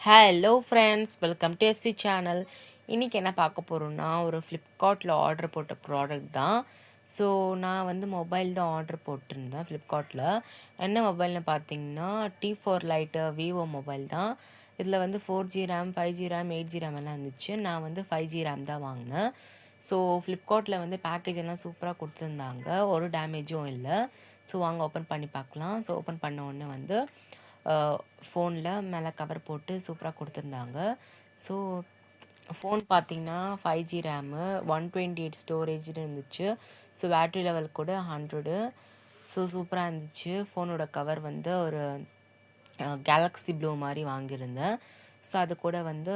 Hello friends, welcome to FC channel. இன்றைக்கி என்ன பார்க்க போகிறோன்னா, ஒரு ஃப்ளிப்கார்ட்டில் ஆர்டர் போட்ட ப்ராடக்ட் தான். ஸோ நான் வந்து மொபைல் தான் ஆர்டர் போட்டிருந்தேன் ஃப்ளிப்கார்ட்டில். என்ன மொபைல்னு பார்த்தீங்கன்னா T4 லைட்டு விவோ மொபைல் தான். இதில் வந்து 4G RAM, 5G RAM, 8G RAM எல்லாம் இருந்துச்சு. நான் வந்து 5G ரேம் தான் வாங்கினேன். ஸோ ஃப்ளிப்கார்ட்டில் வந்து பேக்கேஜ் எல்லாம் சூப்பராக கொடுத்துருந்தாங்க, ஒரு டேமேஜும் இல்லை. ஸோ வாங்க ஓப்பன் பண்ணி பார்க்கலாம். ஸோ ஓப்பன் பண்ண உடனே வந்து ஃபோனில் மேலே கவர் போட்டு சூப்பராக கொடுத்துருந்தாங்க. ஸோ ஃபோன் பார்த்தீங்கன்னா 5G ரேமு, 128 ஸ்டோரேஜ்னு இருந்துச்சு. ஸோ பேட்ரி லெவல் கூட 100. ஸோ சூப்பராக இருந்துச்சு. ஃபோனோட கவர் வந்து ஒரு கேலக்ஸி ப்ளூ மாதிரி வாங்கியிருந்தேன். ஸோ அது கூட வந்து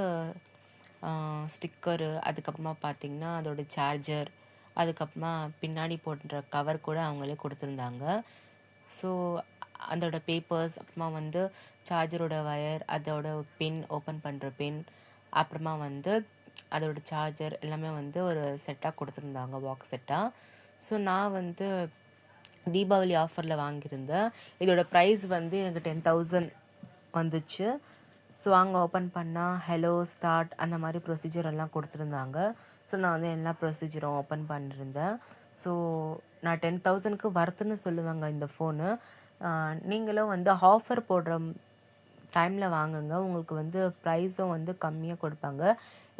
ஸ்டிக்கரு, அதுக்கப்புறமா பார்த்திங்கன்னா அதோட சார்ஜர், அதுக்கப்புறமா பின்னாடி போட்டுற கவர் கூட அவங்களே கொடுத்துருந்தாங்க. ஸோ அதோட பேப்பர்ஸ், அப்புறமா வந்து சார்ஜரோட வயர், அதோட பின், ஓப்பன் பண்ணுற பின், அப்புறமா வந்து அதோட சார்ஜர் எல்லாமே வந்து ஒரு செட்டாக கொடுத்துருந்தாங்க, பாக்ஸ் செட்டாக. ஸோ நான் வந்து தீபாவளி ஆஃபரில் வாங்கியிருந்தேன். இதோட ப்ரைஸ் வந்து எனக்கு 10,000 வந்துச்சு. ஸோ அங்கே ஓப்பன் பண்ணால் ஹலோ, ஸ்டார்ட் அந்த மாதிரி ப்ரொசீஜர் எல்லாம் கொடுத்துருந்தாங்க. ஸோ நான் வந்து எல்லா ப்ரொசீஜரும் ஓப்பன் பண்ணியிருந்தேன். ஸோ நான் 10,000க்கு வர்த்துன்னு சொல்லுவேங்க இந்த ஃபோனு. நீங்களும் வந்து ஆஃபர் போடுற டைமில் வாங்குங்க. உங்களுக்கு வந்து ப்ரைஸும் வந்து கம்மியாக கொடுப்பாங்க.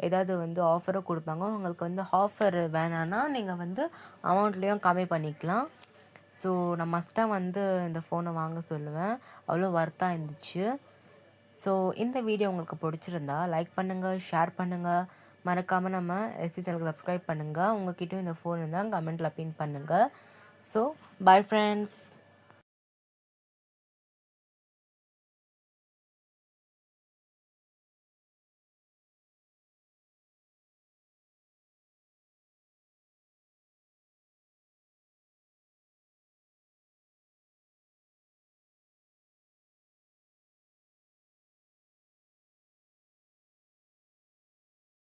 ஏதாவது வந்து ஆஃபரும் கொடுப்பாங்க. உங்களுக்கு வந்து ஆஃபர் வேணான்னா நீங்கள் வந்து அமௌண்ட்லேயும் கம்மி பண்ணிக்கலாம். ஸோ நான் மஸ்ட்டாக வந்து இந்த ஃபோனை வாங்க சொல்லுவேன். அவ்வளோ ஒர்த்தாக இருந்துச்சு. ஸோ இந்த வீடியோ உங்களுக்கு பிடிச்சிருந்தா லைக் பண்ணுங்கள், ஷேர் பண்ணுங்கள். மறக்காமல் நம்ம எஸ்சி சேனலுக்கு சப்ஸ்கிரைப் பண்ணுங்கள். உங்கள்கிட்டயும் இந்த ஃபோன் இருந்தால் கமெண்ட்டில் பின் பண்ணுங்கள். So bye friends.